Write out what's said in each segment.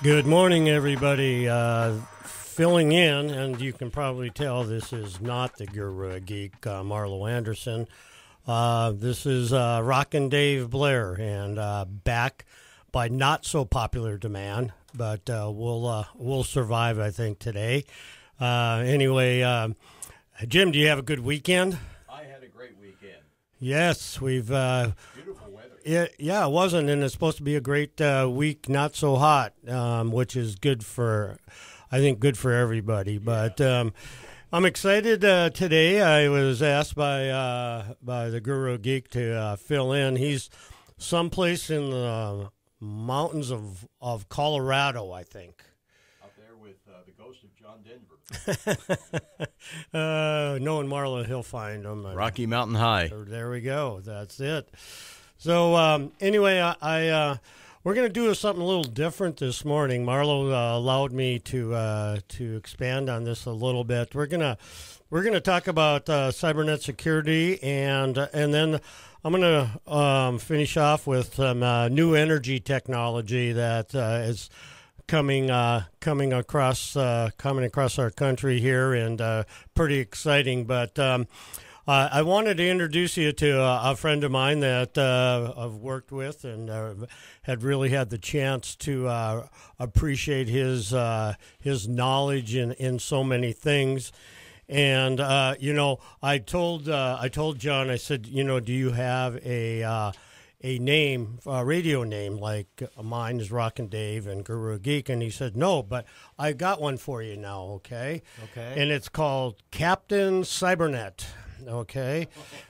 Good morning, everybody. Filling in, and you can probably tell this is not the Guru Geek, Marlo Anderson. This is Rockin Dave Blair, and back by not so popular demand, but we'll survive, I think, today. Anyway, Jim, do you have a good weekend? I had a great weekend. Yes, we've. Beautiful weather. It wasn't, and it's supposed to be a great week, not so hot, which is good for, I think, good for everybody. But I'm excited today. I was asked by the Guru Geek to fill in. He's someplace in the mountains of Colorado, I think. Out there with the ghost of John Denver. Knowing Marlo, he'll find him. Rocky Mountain High. There we go. That's it. So anyway, we're going to do something a little different this morning. Marlo allowed me to expand on this a little bit. We're gonna talk about cybernet security, and then I'm going to finish off with some new energy technology that is coming across our country here, and pretty exciting. But I wanted to introduce you to a friend of mine that I've worked with and had really had the chance to appreciate his knowledge in so many things. And I told John, I said, do you have a name, a radio name like mine is Rockin Dave and Guru Geek? And he said, no, but I got one for you now, okay? Okay. And it's called Captain Cybernet, okay?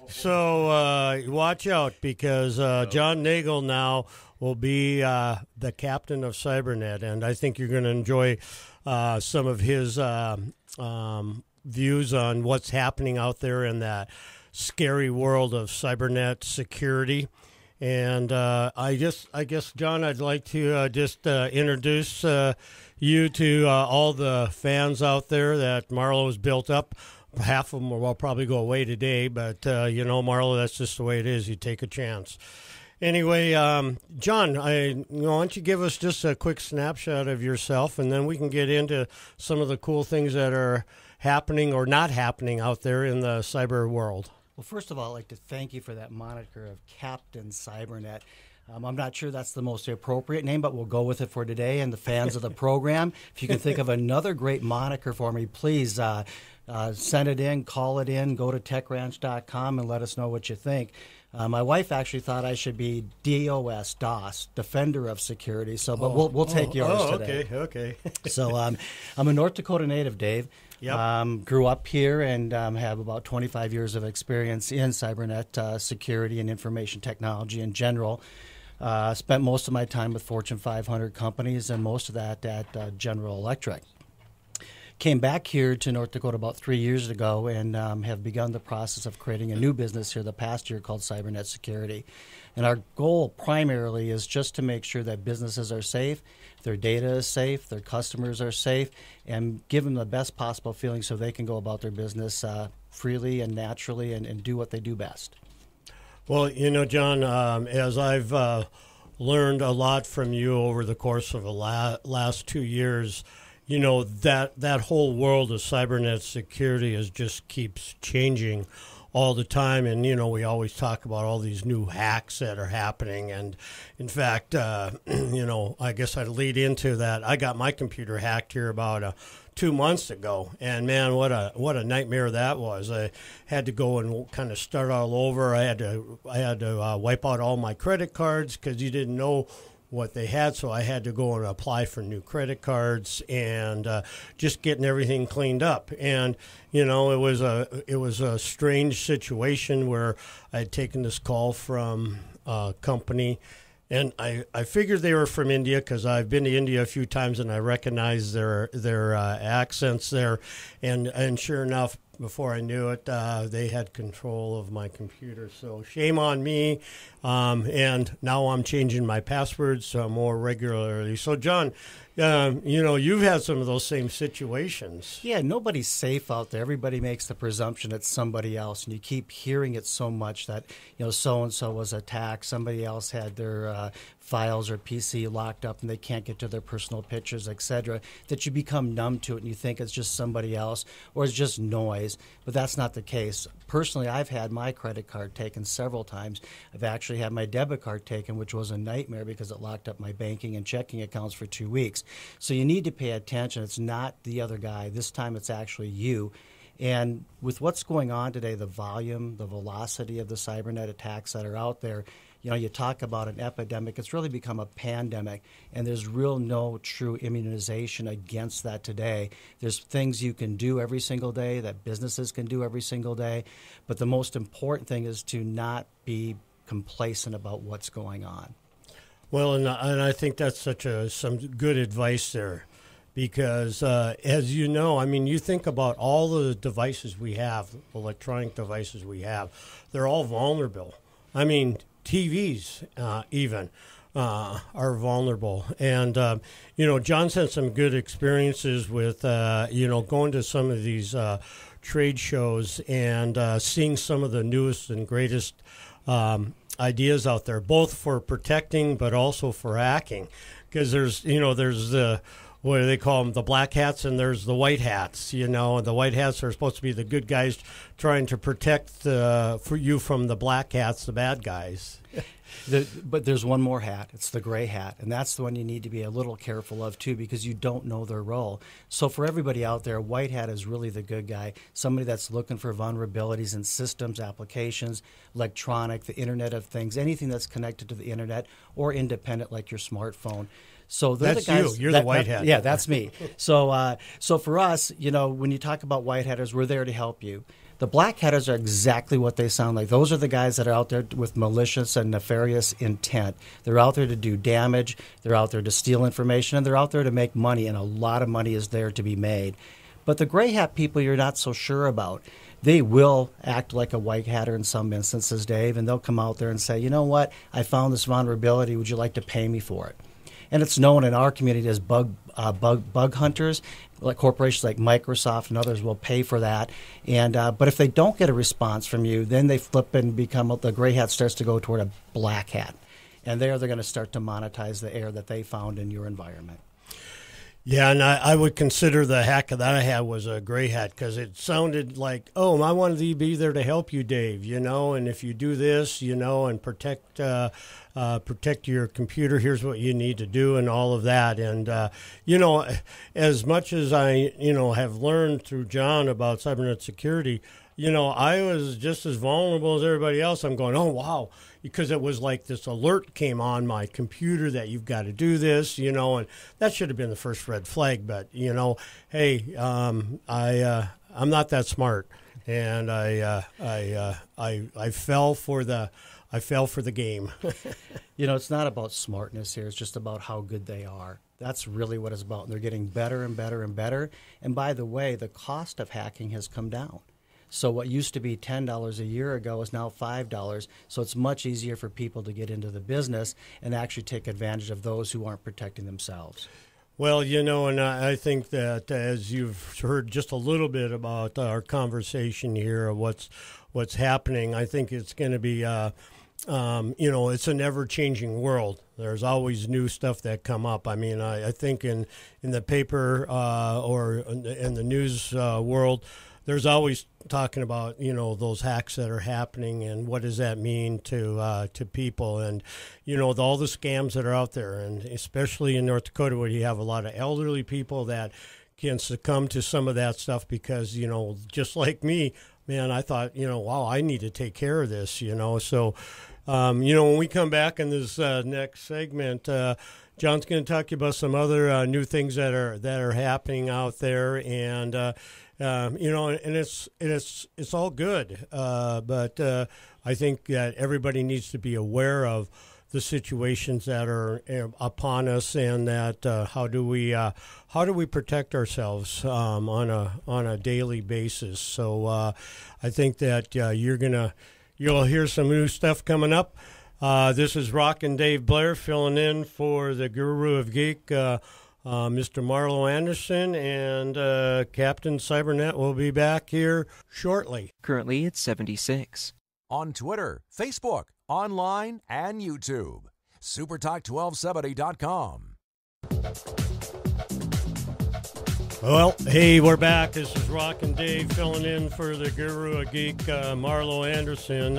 So watch out, because John Nagel now will be the captain of Cybernet, and I think you're going to enjoy some of his views on what's happening out there in that scary world of cybernet security. And I guess, John, I'd like to just introduce you to all the fans out there that Marlo's built up. Half of them will probably go away today, but, Marlo, that's just the way it is. You take a chance. Anyway, John, why don't you give us just a quick snapshot of yourself, and then we can get into some of the cool things that are happening or not happening out there in the cyber world. Well, first of all, I'd like to thank you for that moniker of Captain Cybernet. I'm not sure that's the most appropriate name, but we'll go with it for today. And the fans of the program, if you can think of another great moniker for me, please send it in, call it in, go to techranch.com and let us know what you think. My wife actually thought I should be DOS, Defender of Security. So, but we'll take yours today. Okay. So I'm a North Dakota native, Dave. Yep. Grew up here and have about 25 years of experience in cybernet security and information technology in general. Spent most of my time with Fortune 500 companies, and most of that at General Electric. Came back here to North Dakota about 3 years ago and have begun the process of creating a new business here the past year called Cybernet Security. And our goal primarily is just to make sure that businesses are safe, their data is safe, their customers are safe, and give them the best possible feeling so they can go about their business freely and naturally and do what they do best. Well, John, as I've learned a lot from you over the course of the last 2 years, that whole world of cybernet security just keeps changing all the time. And, we always talk about all these new hacks that are happening. And, in fact, I guess I'd lead into that. I got my computer hacked here about 2 months ago. And, man, what a nightmare that was. I had to go and kind of start all over. I had to wipe out all my credit cards because you didn't know what they had, so I had to go and apply for new credit cards and just getting everything cleaned up. And it was a strange situation where I had taken this call from a company, and I figured they were from India because I've been to India a few times and I recognize their accents there, and sure enough, before I knew it, they had control of my computer. So shame on me. And now I'm changing my passwords more regularly. So, John, you've had some of those same situations. Yeah, nobody's safe out there. Everybody makes the presumption it's somebody else, and you keep hearing it so much that, so-and-so was attacked. Somebody else had their files or PC locked up and they can't get to their personal pictures, etc., that you become numb to it and you think it's just somebody else or it's just noise. But that's not the case. Personally, I've had my credit card taken several times. I've actually had my debit card taken, which was a nightmare because it locked up my banking and checking accounts for 2 weeks. So you need to pay attention. It's not the other guy. This time it's actually you. And with what's going on today, the volume, the velocity of the cybernet attacks that are out there, you talk about an epidemic. It's really become a pandemic, and there's no true immunization against that today. There's things you can do every single day that businesses can do every single day, but the most important thing is to not be complacent about what's going on. Well, and I think that's some good advice there. Because, as you know, I mean, you think about all the devices we have, electronic devices we have, they're all vulnerable. I mean, TVs even are vulnerable. And, John's had some good experiences with, going to some of these trade shows and seeing some of the newest and greatest ideas out there, both for protecting but also for hacking. Because there's the... what do they call them? The black hats, and there's the white hats. And the white hats are supposed to be the good guys trying to protect for you from the black hats, the bad guys. But there's one more hat. It's the gray hat, and that's the one you need to be a little careful of too, because you don't know their role. So for everybody out there, white hat is really the good guy, somebody that's looking for vulnerabilities in systems, applications, electronic, the Internet of Things, anything that's connected to the Internet or independent like your smartphone. So that's the guys, you're the white hat. Yeah, that's me. So for us, when you talk about white hatters, we're there to help you. The black hatters are exactly what they sound like. Those are the guys that are out there with malicious and nefarious intent. They're out there to do damage. They're out there to steal information, and they're out there to make money, and a lot of money is there to be made. But the gray hat people you're not so sure about. They will act like a white hatter in some instances, Dave, and they'll come out there and say, you know what, I found this vulnerability. Would you like to pay me for it? And it's known in our community as bug hunters. Like corporations like Microsoft and others will pay for that. And but if they don't get a response from you, then they flip and become the gray hat starts to go toward a black hat, and they're going to start to monetize the error that they found in your environment. Yeah, and I would consider the hack that I had was a gray hat because it sounded like, oh, I wanted to be there to help you, Dave, and if you do this, and protect your computer, here's what you need to do and all of that. And, as much as I, have learned through John about cybernet security, I was just as vulnerable as everybody else. I'm going, oh, wow. Because it was like this alert came on my computer that you've got to do this, and that should have been the first red flag. But hey, I'm not that smart, and I fell for the game. It's not about smartness here. It's just about how good they are. That's really what it's about. And they're getting better and better and better. And by the way, the cost of hacking has come down. So what used to be $10 a year ago is now $5. So it's much easier for people to get into the business and actually take advantage of those who aren't protecting themselves. Well, and I think that as you've heard just a little bit about our conversation here of what's happening, I think it's going to be, it's an ever-changing world. There's always new stuff that come up. I mean, I think in the paper or in the news world, there's always talking about, those hacks that are happening and what does that mean to people and, all the scams that are out there. And especially in North Dakota where you have a lot of elderly people that can succumb to some of that stuff because, just like me, man, I thought, wow, I need to take care of this, So, when we come back in this next segment, John's going to talk to you about some other new things that are happening out there, and and it's all good. But I think that everybody needs to be aware of the situations that are upon us, and that how do we protect ourselves on a daily basis. So I think that you'll hear some new stuff coming up. This is Rockin Dave Blair filling in for the Guru of Geek, Mr. Marlo Anderson, and Captain Cybernet will be back here shortly. Currently, it's 76. On Twitter, Facebook, online, and YouTube. supertalk1270.com. Well, hey, we're back. This is Rockin Dave filling in for the Guru of Geek, Marlo Anderson.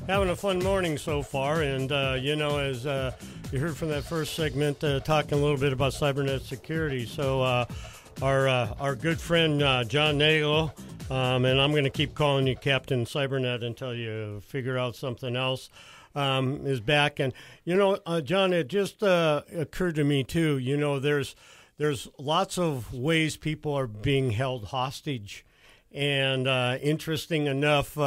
Having a fun morning so far, and as you heard from that first segment, talking a little bit about Cybernet security. So our good friend John Nagel, and I'm going to keep calling you Captain Cybernet until you figure out something else, is back. And John, it just occurred to me too. There's lots of ways people are being held hostage, and interesting enough,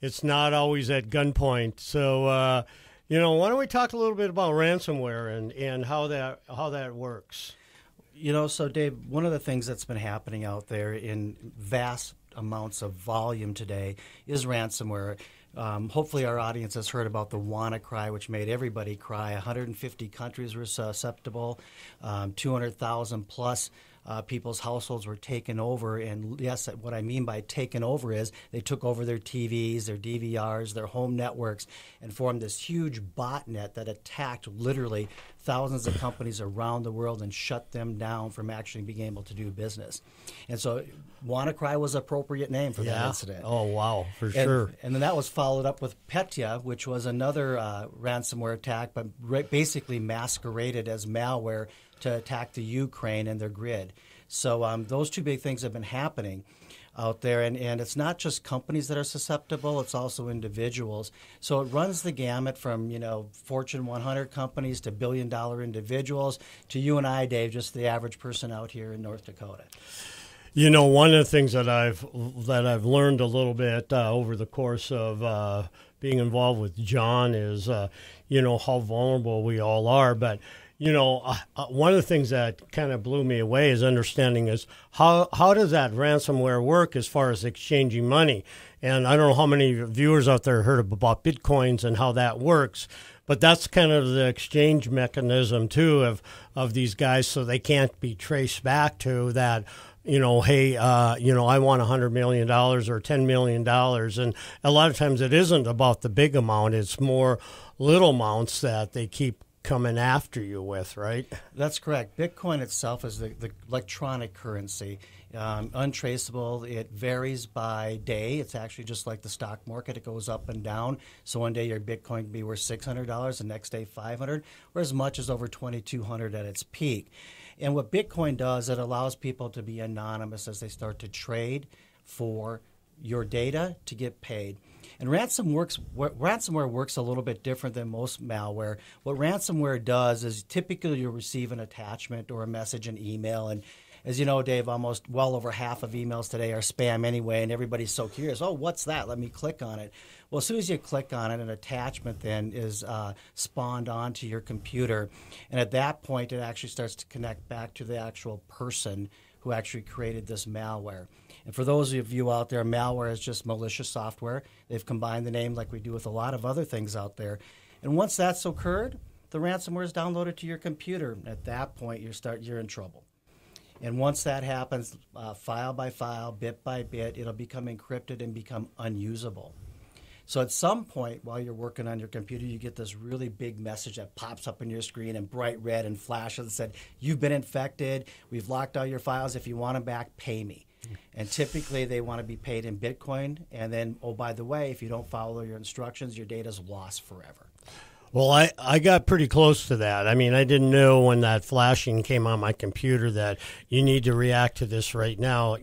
it's not always at gunpoint. So, why don't we talk a little bit about ransomware and how that works? So Dave, one of the things that's been happening out there in vast amounts of volume today is ransomware. Hopefully our audience has heard about the WannaCry, which made everybody cry. 150 countries were susceptible. 200,000 plus people's households were taken over. And yes, what I mean by taken over is they took over their TVs, their DVRs, their home networks, and formed this huge botnet that attacked literally thousands of companies around the world and shut them down from actually being able to do business. And so WannaCry was an appropriate name for that incident. Oh, wow, for sure. And then that was followed up with Petya, which was another ransomware attack, but basically masqueraded as malware to attack the Ukraine and their grid. So those two big things have been happening out there, and it's not just companies that are susceptible, it's also individuals. So it runs the gamut from, Fortune 100 companies to billion-dollar individuals to you and I, Dave, just the average person out here in North Dakota. One of the things that I've learned a little bit over the course of being involved with John is, how vulnerable we all are. But, one of the things that kind of blew me away is understanding is how does that ransomware work as far as exchanging money? And I don't know how many viewers out there heard about Bitcoins and how that works. But that's kind of the exchange mechanism, too, of these guys, so they can't be traced back to that. Hey, I want $100 million or $10 million. And a lot of times it isn't about the big amount. It's more little amounts that they keep coming after you with, right? That's correct. Bitcoin itself is the electronic currency. Untraceable. It varies by day. It's actually just like the stock market. It goes up and down. So one day your Bitcoin can be worth $600, the next day $500, or as much as over $2,200 at its peak. And what Bitcoin does, it allows people to be anonymous as they start to trade for your data to get paid. And ransomware works a little bit different than most malware. What ransomware does is typically you'll receive an attachment or a message in email. And as you know, Dave, almost well over half of emails today are spam anyway, and everybody's so curious, oh, what's that? Let me click on it. Well, as soon as you click on it, an attachment then is spawned onto your computer. And at that point, it actually starts to connect back to the actual person who actually created this malware. And for those of you out there, malware is just malicious software. They've combined the name like we do with a lot of other things out there. And once that's occurred, the ransomware is downloaded to your computer. At that point, you're in trouble. And once that happens, file by file, bit by bit, it'll become encrypted and become unusable. So at some point while you're working on your computer, you get this really big message that pops up on your screen in bright red and flashes and said, you've been infected, we've locked all your files, if you want them back, pay me. And typically they want to be paid in Bitcoin, and then, oh, by the way, if you don't follow your instructions, your data's lost forever. Well, I got pretty close to that. I mean, I didn't know when that flashing came on my computer that you need to react to this right now.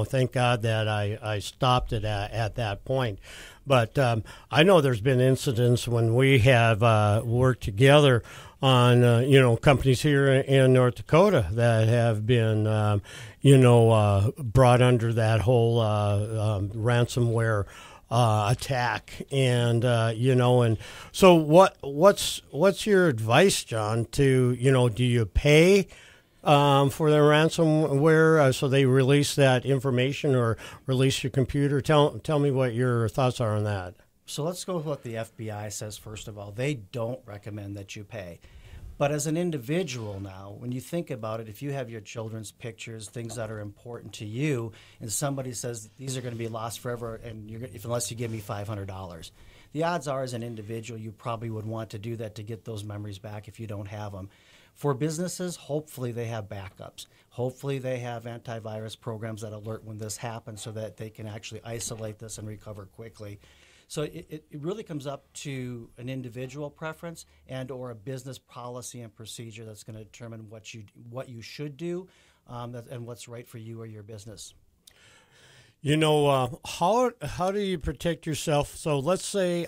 Thank God that I stopped it at that point. But I know there's been incidents when we have worked together on, companies here in North Dakota that have been, brought under that whole ransomware attack, and and so what's your advice, John? To do you pay for the ransomware so they release that information or release your computer? Tell me what your thoughts are on that. So let's go with what the FBI says first of all. They don't recommend that you pay. But as an individual now, when you think about it, if you have your children's pictures, things that are important to you, and somebody says these are going to be lost forever, and unless you give me $500, the odds are as an individual you probably would want to do that to get those memories back if you don't have them. For businesses, hopefully they have backups. Hopefully they have antivirus programs that alert when this happens so that they can actually isolate this and recover quickly. So it really comes up to an individual preference and or a business policy and procedure that's going to determine what you should do and what's right for you or your business. You know, how do you protect yourself? So let's say,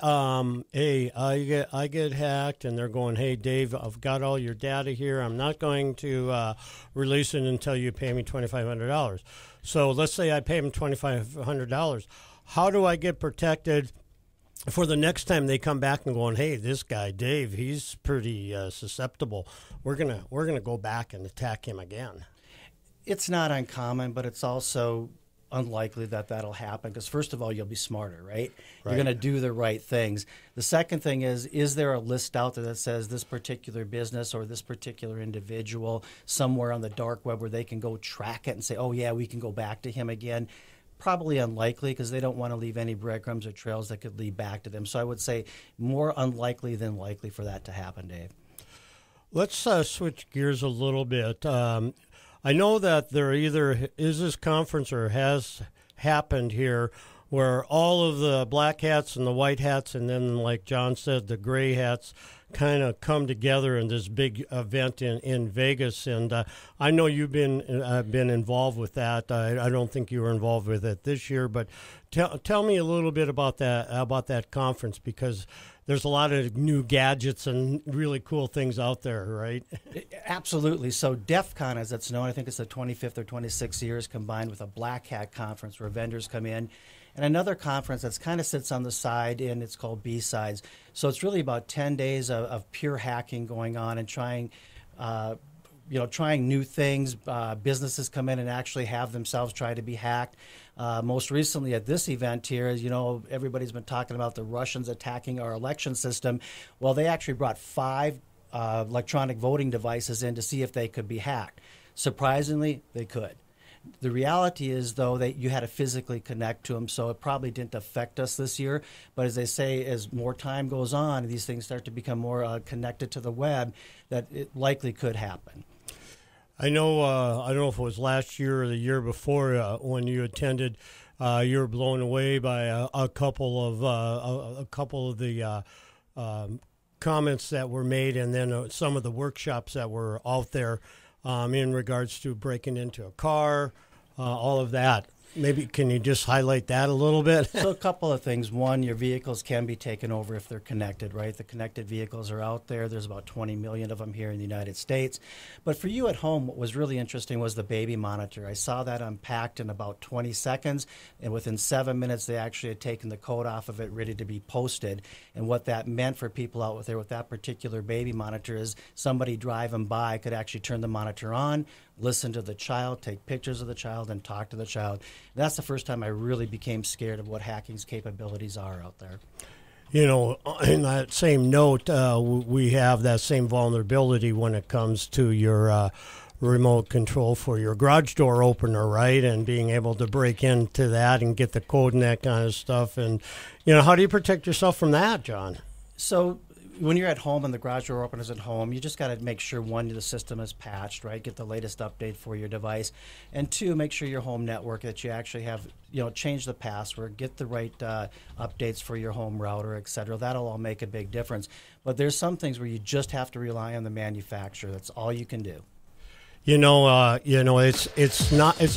hey, I get hacked, and they're going, hey, Dave, I've got all your data here. I'm not going to release it until you pay me $2,500. So let's say I pay them $2,500. How do I get protected for the next time they come back and going, hey, this guy Dave, he's pretty susceptible. We're gonna go back and attack him again. It's not uncommon, but it's also unlikely that that'll happen because first of all, you'll be smarter, right? You're going to do the right things. The second thing is there a list out there that says this particular business or this particular individual somewhere on the dark web where they can go track it and say, oh yeah, we can go back to him again? Probably unlikely because they don't want to leave any breadcrumbs or trails that could lead back to them. So I would say more unlikely than likely for that to happen, Dave. Let's switch gears a little bit. I know that there either is this conference or has happened here where all of the black hats and the white hats and then, like John said, the gray hats kind of come together in this big event in Vegas. And I know you've been involved with that. I don't think you were involved with it this year, but tell me a little bit about that conference because there's a lot of new gadgets and really cool things out there, right? Absolutely. So DEF CON, as it's known, I think it's the 25th or 26th years combined with a Black Hat conference where vendors come in, and another conference that kind of sits on the side, and it's called B-Sides. So it's really about 10 days of pure hacking going on and trying new things. Businesses come in and actually have themselves try to be hacked. Most recently at this event here, as you know, everybody's been talking about the Russians attacking our election system. Well, they actually brought 5 electronic voting devices in to see if they could be hacked. Surprisingly, they could. The reality is, though, that you had to physically connect to them, so it probably didn't affect us this year. But as they say, as more time goes on, these things start to become more connected to the web, that it likely could happen. I know. I don't know if it was last year or the year before when you attended. You were blown away by a couple of the comments that were made, and then some of the workshops that were out there in regards to breaking into a car, all of that. Maybe can you just highlight that a little bit? So a couple of things. One, your vehicles can be taken over if they're connected, right? The connected vehicles are out there. There's about 20 million of them here in the United States. But for you at home, what was really interesting was the baby monitor. I saw that unpacked in about 20 seconds, and within 7 minutes, they actually had taken the code off of it, ready to be posted. And what that meant for people out there with that particular baby monitor is somebody driving by could actually turn the monitor on, listen to the child, take pictures of the child, and talk to the child. And that's the first time I really became scared of what hacking's capabilities are out there. You know, in that same note, we have that same vulnerability when it comes to your remote control for your garage door opener, right? And being able to break into that and get the code and that kind of stuff. And, you know, how do you protect yourself from that, John? So when you're at home and the garage door opener's at home, you just got to make sure, one, the system is patched, right? Get the latest update for your device. And 2, make sure your home network that you actually have, change the password, get the right updates for your home router, et cetera. That'll all make a big difference. But there's some things where you just have to rely on the manufacturer. That's all you can do. It's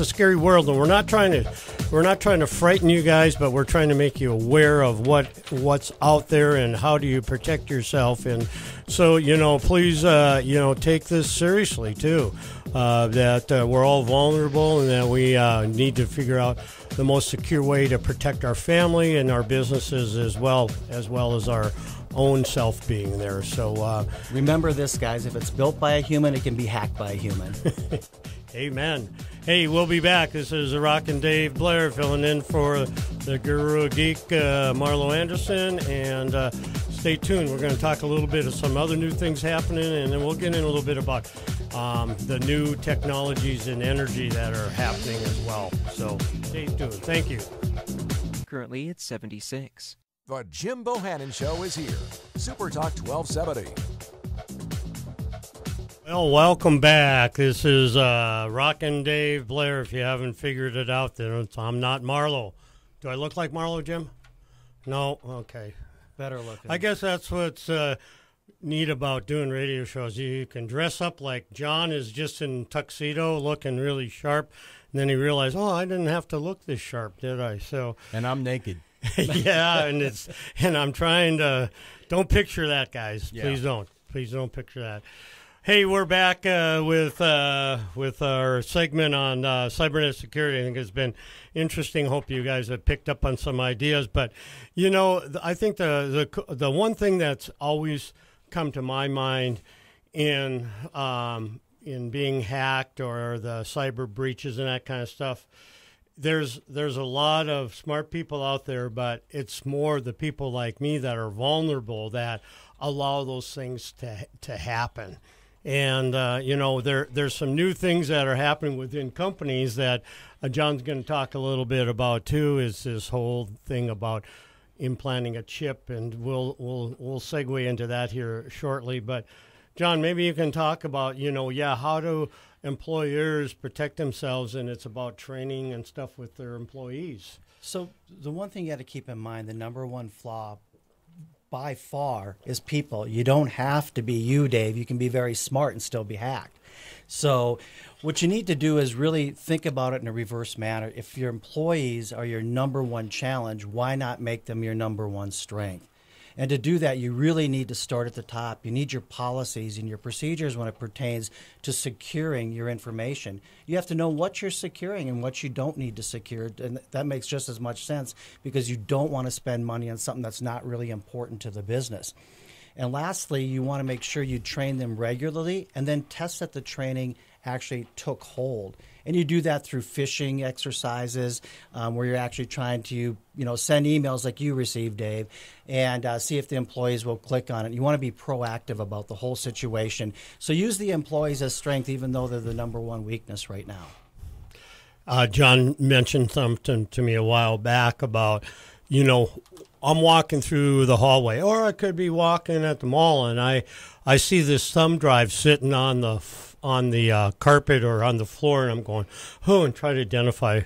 a scary world, and we're not trying to frighten you guys, but we're trying to make you aware of what's out there and how do you protect yourself. And so, please, take this seriously too. That we're all vulnerable, and that we need to figure out the most secure way to protect our family and our businesses as well as our own self being there. So remember this, guys, if it's built by a human, it can be hacked by a human. Amen. Hey, we'll be back. This is Rockin Dave Blair filling in for the Guru Geek, Marlo Anderson, and stay tuned. We're going to talk a little bit of some other new things happening, and then we'll get in a little bit about the new technologies and energy that are happening as well. So stay tuned. Thank you. Currently, it's 76. The Jim Bohannon Show is here. Super Talk 1270. Well, welcome back. This is Rockin Dave Blair. If you haven't figured it out, then I'm not Marlo. Do I look like Marlo, Jim? No? Okay. Better looking. I guess that's what's neat about doing radio shows. You can dress up like John is just in tuxedo, looking really sharp, and then he realized, oh, I didn't have to look this sharp, did I? So, And I'm naked. yeah, and I'm trying to don't picture that, guys. Yeah. Please don't picture that. Hey, we're back with our segment on Cybernet security. I think it's been interesting. Hope you guys have picked up on some ideas. But you know, I think the one thing that's always come to my mind in being hacked or the cyber breaches and that kind of stuff. There's a lot of smart people out there, but it's more the people like me that are vulnerable that allow those things to happen. And, you know, there's some new things that are happening within companies that John's going to talk a little bit about, too, is this whole thing about implanting a chip. And we'll segue into that here shortly. But, John, maybe you can talk about, you know, how do employers protect themselves, and it's about training and stuff with their employees. So the one thing you got to keep in mind, the number one flaw by far is people. You don't have to be you, Dave. You can be very smart and still be hacked. So what you need to do is really think about it in a reverse manner. If your employees are your number one challenge, why not make them your number one strength? And to do that, you really need to start at the top. You need your policies and your procedures when it pertains to securing your information. You have to know what you're securing and what you don't need to secure. And that makes just as much sense because you don't want to spend money on something that's not really important to the business. And lastly, you want to make sure you train them regularly and then test that the training actually took hold. And you do that through phishing exercises where you're actually trying to, send emails like you received, Dave, and see if the employees will click on it. You want to be proactive about the whole situation. So use the employees as strength, even though they're the number one weakness right now. John mentioned something to me a while back about, I'm walking through the hallway, or I could be walking at the mall, and I see this thumb drive sitting on the carpet or on the floor, and I'm going, and try to identify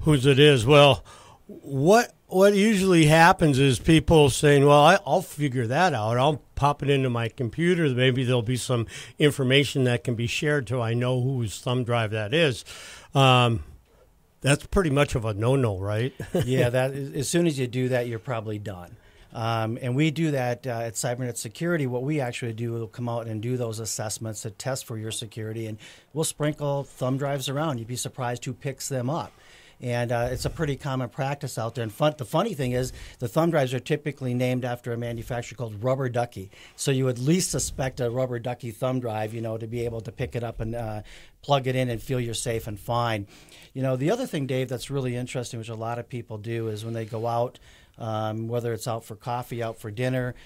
whose it is. Well, what usually happens is people saying, well, I'll figure that out. I'll pop it into my computer. Maybe there'll be some information that can be shared till I know whose thumb drive that is. That's pretty much of a no-no, right? Yeah, as soon as you do that, you're probably done. And we do that at Cybernet Security. What we actually do, we'll come out and do those assessments to test for your security, and we'll sprinkle thumb drives around. You'd be surprised who picks them up. And it's a pretty common practice out there. And the funny thing is the thumb drives are typically named after a manufacturer called Rubber Ducky. So you at least suspect a Rubber Ducky thumb drive, to be able to pick it up and plug it in and feel you're safe and fine. The other thing, Dave, that's really interesting, which a lot of people do, is when they go out, whether it's out for coffee, out for dinner,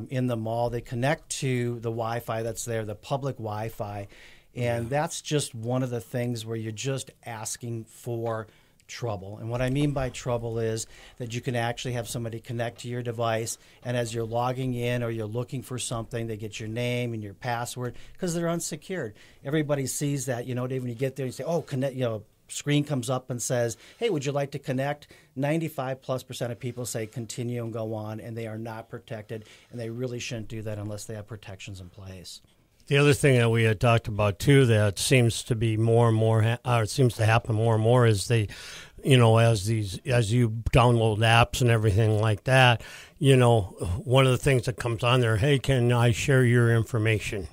in the mall, they connect to the Wi-Fi that's there, the public Wi-Fi. And that's just one of the things where you're just asking for trouble. And what I mean by trouble is that you can actually have somebody connect to your device, and as you're logging in or you're looking for something, they get your name and your password because they're unsecured. Everybody sees that, Dave, when you get there, you say, connect, screen comes up and says, hey, would you like to connect? 95+% of people say continue and go on, and they are not protected, and they really shouldn't do that unless they have protections in place. The other thing that we had talked about, too, that seems to be more and more, it seems to happen more and more is as you download apps and everything like that, one of the things that comes on there, hey, can I share your information?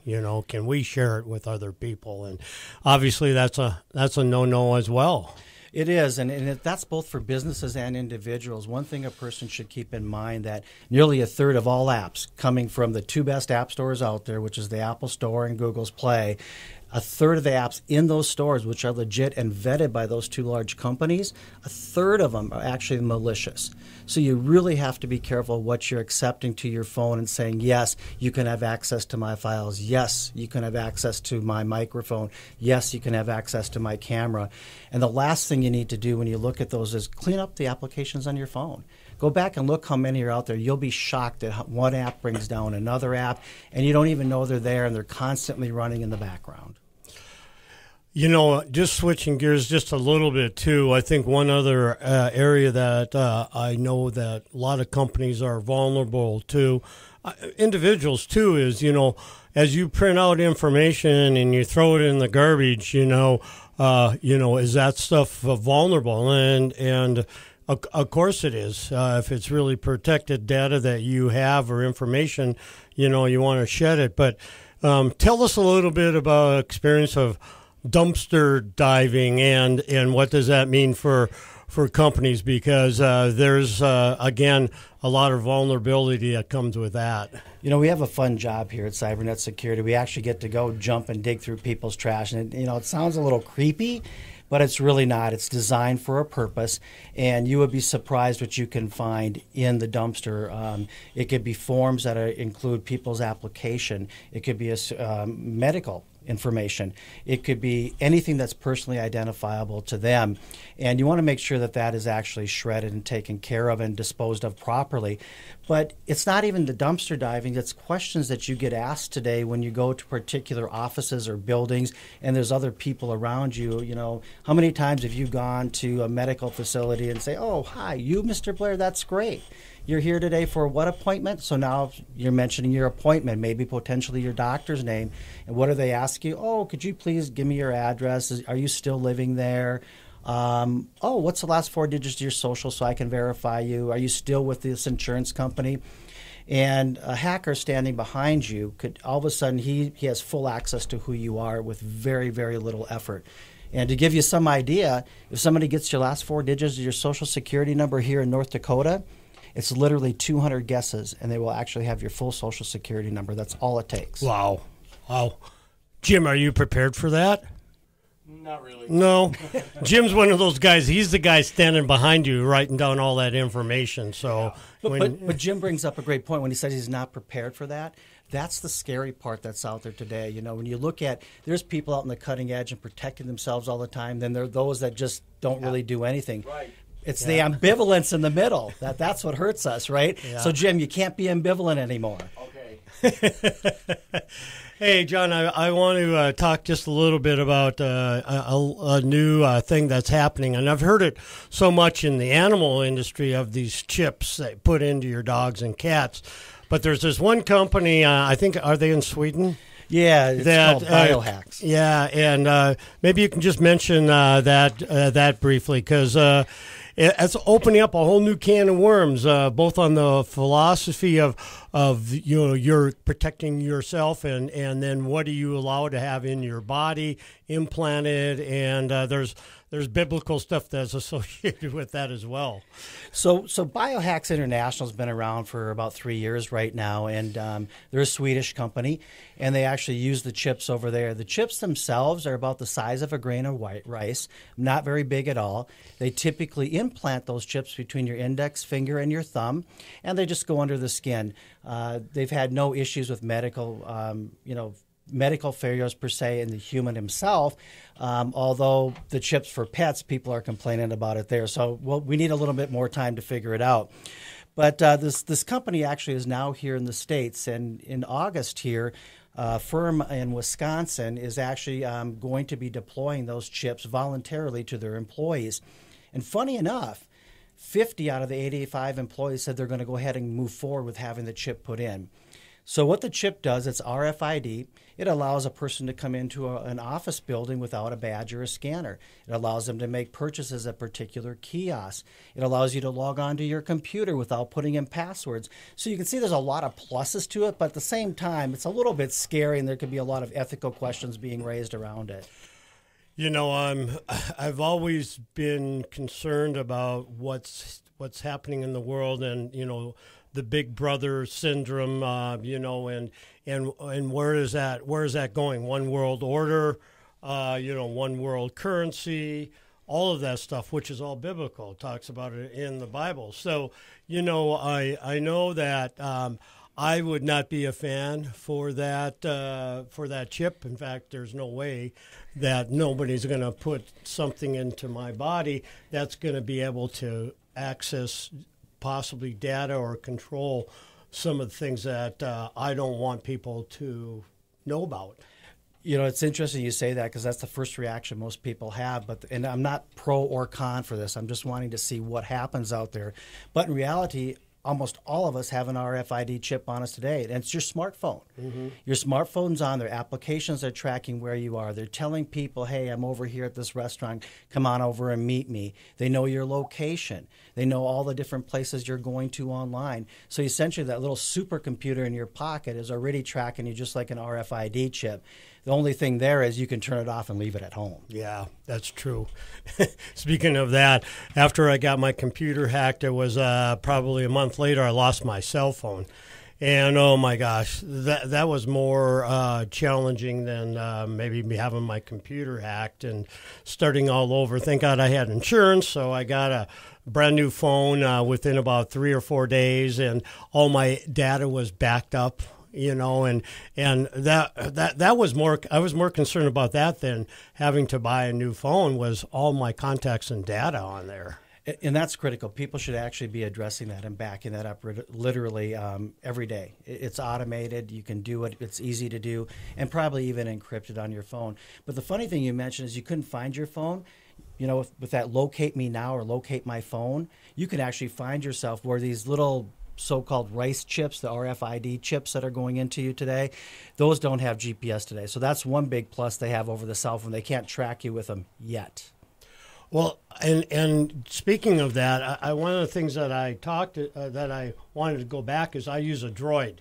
Can we share it with other people? And obviously that's a no-no as well. It is, and that's both for businesses and individuals. One thing a person should keep in mind that nearly a third of all apps coming from the two best app stores out there, which is the Apple Store and Google's Play, a third of the apps in those stores, which are legit and vetted by those two large companies, a third of them are actually malicious. So you really have to be careful what you're accepting to your phone and saying, yes, you can have access to my files. Yes, you can have access to my microphone. Yes, you can have access to my camera. And the last thing you need to do when you look at those is clean up the applications on your phone. Go back and look how many are out there. You'll be shocked that one app brings down another app, and you don't even know they're there, and they're constantly running in the background. You know, just switching gears just a little bit, too, I think one other area that I know that a lot of companies are vulnerable to, individuals, too, is, you know, as you print out information and you throw it in the garbage, you know, is that stuff vulnerable? And of course it is. If it's really protected data that you have or information, you know, you want to shed it. But tell us a little bit about experience of dumpster diving and what does that mean for companies, because there's again a lot of vulnerability that comes with that. You know, we have a fun job here at Cybernet Security. We actually get to go jump and dig through people's trash, and you know, it sounds a little creepy, but it's really not. It's designed for a purpose, and you would be surprised what you can find in the dumpster. It could be forms that include people's application. It could be a medical information. It could be anything that's personally identifiable to them. And you want to make sure that that is actually shredded and taken care of and disposed of properly. But it's not even the dumpster diving. It's questions that you get asked today when you go to particular offices or buildings and there's other people around you. You know, how many times have you gone to a medical facility and say, "Oh, hi, you, Mr. Blair, that's great. You're here today for what appointment?" So now you're mentioning your appointment, maybe potentially your doctor's name. And what do they ask you? "Oh, could you please give me your address? Are you still living there? Oh, what's the last 4 digits of your social so I can verify you? Are you still with this insurance company?" And a hacker standing behind you could all of a sudden, he has full access to who you are with very, very little effort. And to give you some idea, if somebody gets your last 4 digits of your social security number here in North Dakota, it's literally 200 guesses, and they will actually have your full social security number. That's all it takes. Wow. Jim, are you prepared for that? Not really. No. Jim's one of those guys. He's the guy standing behind you writing down all that information. So, But Jim brings up a great point when he says he's not prepared for that. That's the scary part that's out there today. You know, when you look at, there's people out on the cutting edge and protecting themselves all the time. Then there are those that just don't really do anything. Right. It's the ambivalence in the middle. That's what hurts us, right? Yeah. So, Jim, you can't be ambivalent anymore. Okay. Hey, John, I want to talk just a little bit about a new thing that's happening. And I've heard it so much in the animal industry of these chips that put into your dogs and cats. But there's this one company, I think, are they in Sweden? Yeah, it's called biohacks. Yeah, and maybe you can just mention that briefly, because it's opening up a whole new can of worms, both on the philosophy of you know, you're protecting yourself, and then what do you allow to have in your body implanted, and there's biblical stuff that's associated with that as well. So Biohacks International has been around for about 3 years right now, and they're a Swedish company, and they actually use the chips over there. The chips themselves are about the size of a grain of white rice, not very big at all. They typically implant those chips between your index finger and your thumb, and they just go under the skin. They've had no issues with medical failures per se in the human himself, although the chips for pets, people are complaining about it there. So we need a little bit more time to figure it out. But this company actually is now here in the States, and in August here, a firm in Wisconsin is actually going to be deploying those chips voluntarily to their employees. And funny enough, 50 out of the 85 employees said they're going to go ahead and move forward with having the chip put in. So what the chip does, it's RFID. It allows a person to come into an office building without a badge or a scanner. It allows them to make purchases at particular kiosks. It allows you to log on to your computer without putting in passwords. So you can see there's a lot of pluses to it, but at the same time, it's a little bit scary, and there could be a lot of ethical questions being raised around it. You know, I've always been concerned about what's happening in the world, and you know, the Big Brother syndrome. You know, and where is that going? One world order. You know, one world currency. All of that stuff, which is all biblical, talks about it in the Bible. So, you know, I know that I would not be a fan for that chip. In fact, there's no way that nobody's going to put something into my body that's going to be able to access possibly data or control some of the things that I don't want people to know about. You know, it's interesting you say that because that's the first reaction most people have. And I'm not pro or con for this. I'm just wanting to see what happens out there. But in reality, almost all of us have an RFID chip on us today, and it's your smartphone. Mm-hmm. Your smartphone's on there. Applications are tracking where you are. They're telling people, hey, I'm over here at this restaurant. Come on over and meet me. They know your location. They know all the different places you're going to online. So essentially that little supercomputer in your pocket is already tracking you just like an RFID chip. The only thing there is you can turn it off and leave it at home. Yeah, that's true. Speaking of that, after I got my computer hacked, it was probably a month later, I lost my cell phone. And, oh, my gosh, that was more challenging than maybe me having my computer hacked and starting all over. Thank God I had insurance, so I got a brand new phone within about 3 or 4 days, and all my data was backed up. You know, and that was more. I was more concerned about that than having to buy a new phone. Was all my contacts and data on there? And that's critical. People should actually be addressing that and backing that up literally every day. It's automated. You can do it. It's easy to do, and probably even encrypted on your phone. But the funny thing you mentioned is you couldn't find your phone. You know, with that locate me now or locate my phone, you can actually find yourself where these little so-called rice chips, the RFID chips that are going into you today, those don't have GPS today. So that's one big plus they have over the cell phone. They can't track you with them yet. Well, and speaking of that, one of the things that I that I wanted to go back is I use a Droid,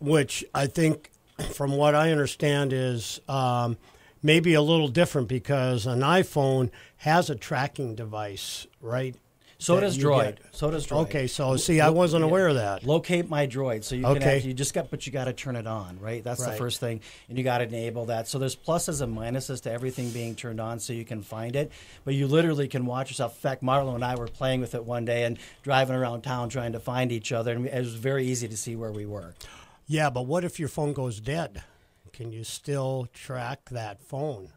which I think, from what I understand, is maybe a little different because an iPhone has a tracking device, right? So does Droid. Okay, so see, I wasn't aware of that. Locate my Droid. So you can actually, but you got to turn it on, right? That's the first thing, and you got to enable that. So there's pluses and minuses to everything being turned on, so you can find it. But you literally can watch yourself. In fact, Marlo and I were playing with it one day and driving around town trying to find each other, and it was very easy to see where we were. Yeah, but what if your phone goes dead? Can you still track that phone?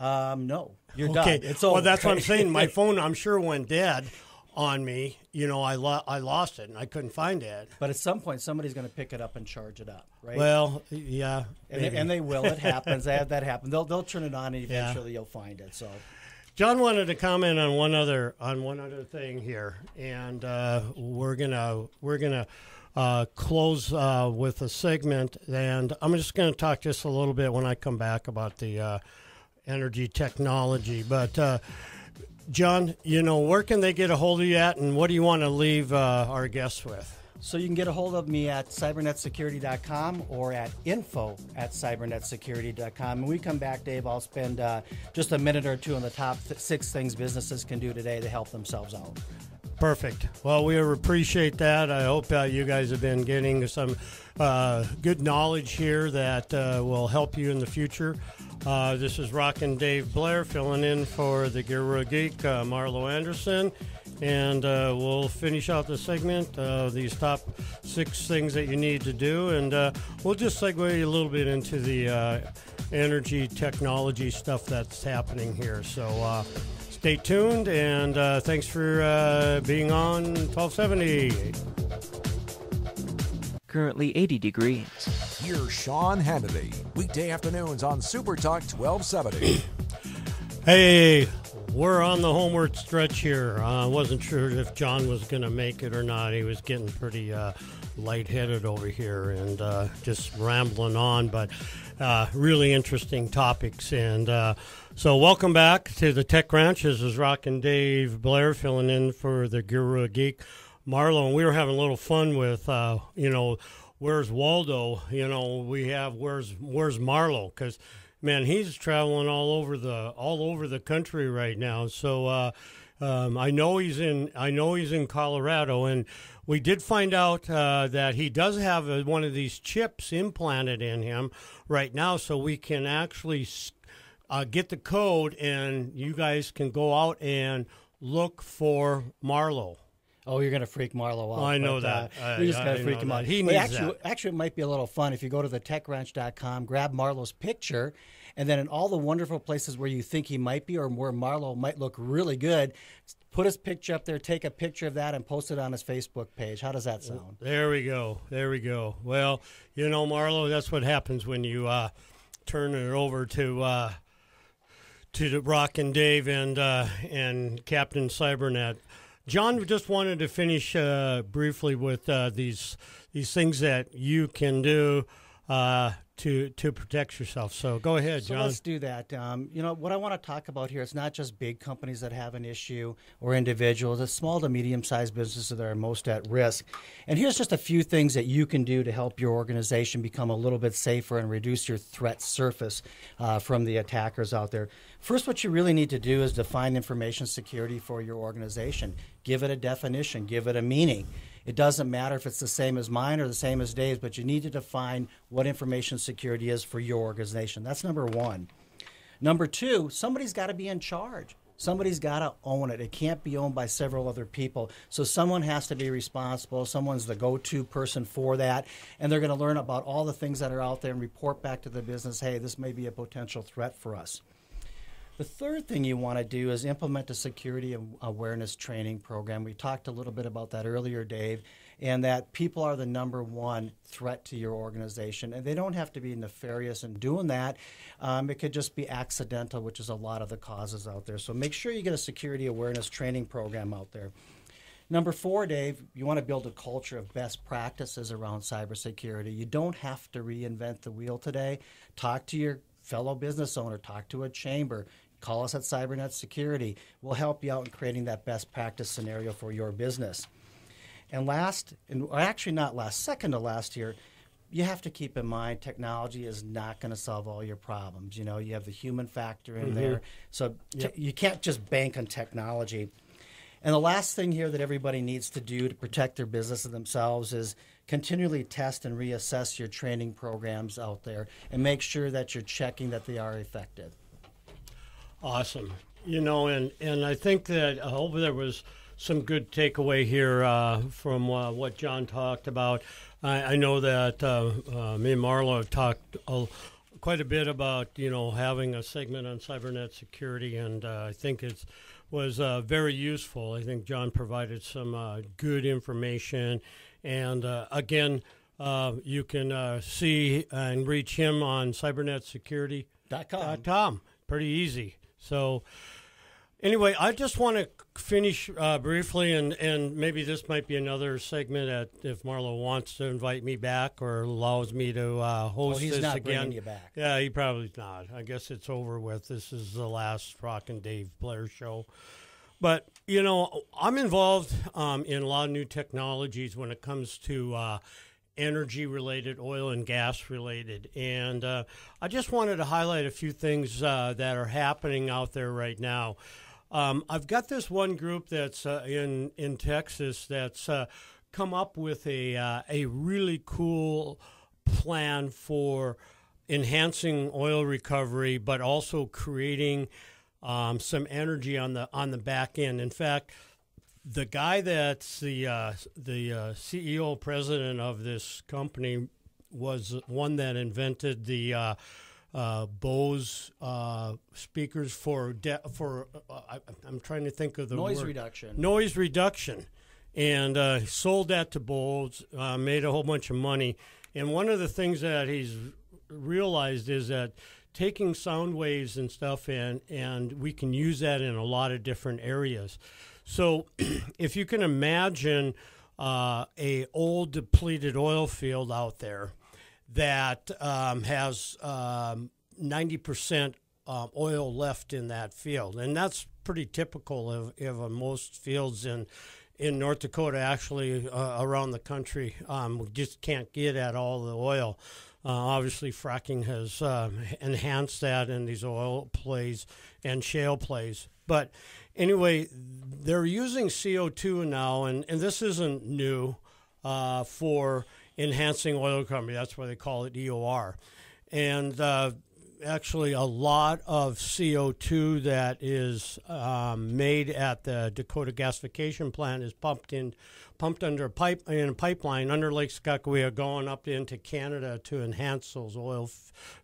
No. You're done. It's over. Well, that's what I'm saying. My phone, I'm sure, went dead on me. You know, I lost it, and I couldn't find it. But at some point, somebody's going to pick it up and charge it up, right? Well, yeah. And they will. It happens. They have that happen. They'll turn it on, and eventually you'll find it. So, John wanted to comment on one other thing here, and we're gonna close with a segment, and I'm just going to talk just a little bit when I come back about the energy technology. But John, you know, where can they get a hold of you at, and what do you want to leave our guests with? So you can get a hold of me at cybernetsecurity.com or at info@cybernetsecurity.com. When we come back, Dave, I'll spend just a minute or two on the top 6 things businesses can do today to help themselves out. Perfect. Well, we appreciate that. I hope you guys have been getting some good knowledge here that will help you in the future. This is Rockin Dave Blair filling in for the Guru Geek, Marlo Anderson. And we'll finish out the segment, these top 6 things that you need to do. And we'll just segue a little bit into the energy technology stuff that's happening here. So stay tuned, and thanks for being on 1270. Currently 80 degrees. Here's Sean Hannity, weekday afternoons on Super Talk 1270. Hey, we're on the homeward stretch here. I wasn't sure if John was going to make it or not. He was getting pretty lightheaded over here and just rambling on, but really interesting topics. And so welcome back to the Tech Ranch. This is Rockin Dave Blair filling in for the Guru Geek, Marlo. And we were having a little fun with, where's Waldo? You know, we have where's Marlo? Because man, he's traveling all over the country right now. So I know he's in Colorado, and we did find out that he does have one of these chips implanted in him right now, so we can actually get the code, and you guys can go out and look for Marlo. Oh, you're going to freak Marlo out. I know that. You're just going to freak him out. He But needs actually, it might be a little fun if you go to thetechranch.com, grab Marlo's picture, and then in all the wonderful places where you think he might be or where Marlo might look really good, put his picture up there, take a picture of that, and post it on his Facebook page. How does that sound? There we go. Well, Marlo, that's what happens when you turn it over to the Rockin Dave and Captain Cybernet. John just wanted to finish briefly with these things that you can do to protect yourself. So go ahead, John. So let's do that. What I want to talk about here, it's not just big companies that have an issue or individuals. It's small to medium-sized businesses that are most at risk. And here's just a few things that you can do to help your organization become a little bit safer and reduce your threat surface from the attackers out there. First, what you really need to do is define information security for your organization. Give it a definition. Give it a meaning. It doesn't matter if it's the same as mine or the same as Dave's, but you need to define what information security is for your organization. That's number one. Number two, somebody's got to be in charge. Somebody's got to own it. It can't be owned by several other people. So someone has to be responsible. Someone's the go-to person for that. And they're going to learn about all the things that are out there and report back to the business, hey, this may be a potential threat for us. The third thing you want to do is implement a security awareness training program. We talked a little bit about that earlier, Dave, and that people are the number one threat to your organization. And they don't have to be nefarious in doing that. It could just be accidental, which is a lot of the causes out there. So make sure you get a security awareness training program out there. Number four, Dave, you want to build a culture of best practices around cybersecurity. You don't have to reinvent the wheel today. Talk to your fellow business owner, talk to a chamber, call us at Cybernet Security. We'll help you out in creating that best practice scenario for your business. And last, and actually not last, second to last here, you have to keep in mind technology is not going to solve all your problems. You have the human factor in there. So you can't just bank on technology. And the last thing here that everybody needs to do to protect their business and themselves is continually test and reassess your training programs out there and make sure that you're checking that they are effective. Awesome. And I think that I hope there was some good takeaway here from what John talked about. I know that me and Marlo have talked quite a bit about, having a segment on Cybernet security, and I think it was very useful. I think John provided some good information. And again, you can see and reach him on cybernetsecurity.com. Pretty easy. So anyway, I just want to finish briefly, and maybe this might be another segment if Marlo wants to invite me back or allows me to host this again. He's not bringing you back. Yeah, he probably's not. I guess it's over with. This is the last Rockin Dave Blair show. But, I'm involved in a lot of new technologies when it comes to energy-related, oil and gas-related. And I just wanted to highlight a few things that are happening out there right now. I've got this one group that's in Texas that's come up with a really cool plan for enhancing oil recovery, but also creating some energy on the back end. In fact, the guy that's the CEO president of this company was one that invented the Bose speakers for I'm trying to think of the noise word. Noise reduction, and sold that to Bose, made a whole bunch of money. And one of the things that he's realized is that taking sound waves and stuff, and we can use that in a lot of different areas. So if you can imagine a old depleted oil field out there that has 90% oil left in that field, and that's pretty typical of most fields in North Dakota, actually around the country. We just can't get at all the oil. Obviously, fracking has enhanced that in these oil plays and shale plays. But anyway, they're using CO2 now, and this isn't new for enhancing oil recovery. That's why they call it EOR. And actually a lot of CO2 that is made at the Dakota gasification plant is pumped under a pipeline under Lake Skakawea going up into Canada to enhance those oil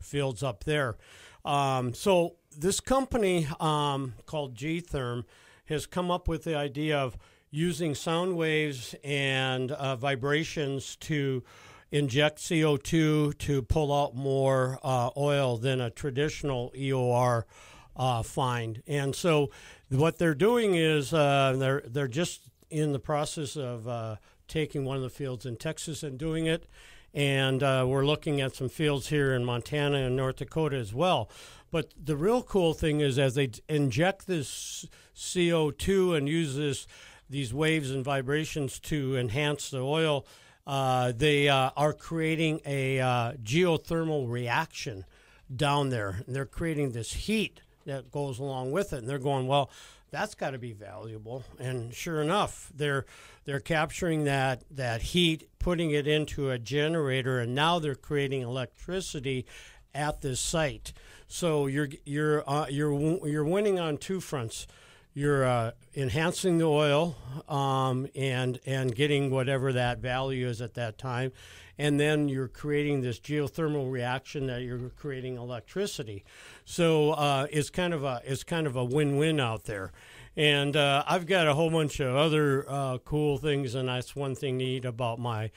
fields up there. So this company called G-Therm has come up with the idea of using sound waves and vibrations to inject CO2 to pull out more oil than a traditional EOR find. And so what they're doing is they're just in the process of taking one of the fields in Texas and doing it. And we're looking at some fields here in Montana and North Dakota as well. But the real cool thing is as they inject this CO2 and use these waves and vibrations to enhance the oil, they are creating a geothermal reaction down there. And they're creating this heat that goes along with it. And they're going, well, that's got to be valuable. And sure enough, they're capturing that heat, putting it into a generator, and now they're creating electricity at this site. So you're winning on two fronts. You're enhancing the oil and getting whatever that value is at that time, and then you're creating this geothermal reaction that you're creating electricity. So it's kind of a win-win out there. And I've got a whole bunch of other cool things, and that's one thing neat about my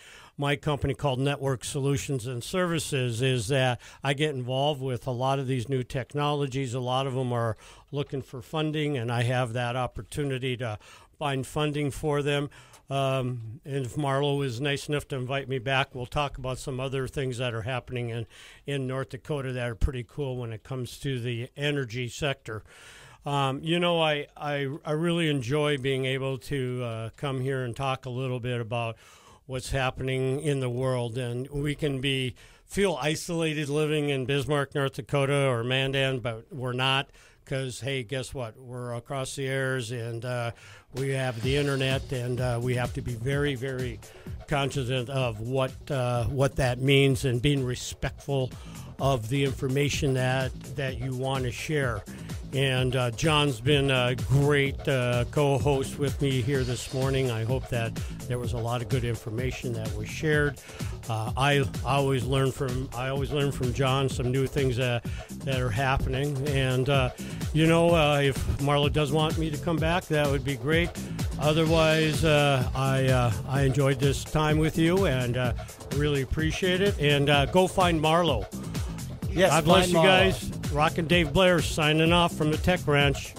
company called Network Solutions and Services is that I get involved with a lot of these new technologies. A lot of them are looking for funding, and I have that opportunity to find funding for them. And if Marlo is nice enough to invite me back, we'll talk about some other things that are happening in North Dakota that are pretty cool when it comes to the energy sector. I really enjoy being able to come here and talk a little bit about what's happening in the world, and we can feel isolated living in Bismarck, North Dakota, or Mandan, but we're not, because hey, guess what? We're across the airs, and we have the internet, and we have to be very, very cognizant of what that means and being respectful of the information that you want to share. And John's been a great co-host with me here this morning. I hope that there was a lot of good information that was shared. I always learn from John some new things that are happening. And if Marlo does want me to come back, that would be great. Otherwise, I enjoyed this time with you and really appreciate it. And go find Marlo. Yes, God bless you Marlo. guys. Rockin Dave Blair signing off from the Tech Ranch.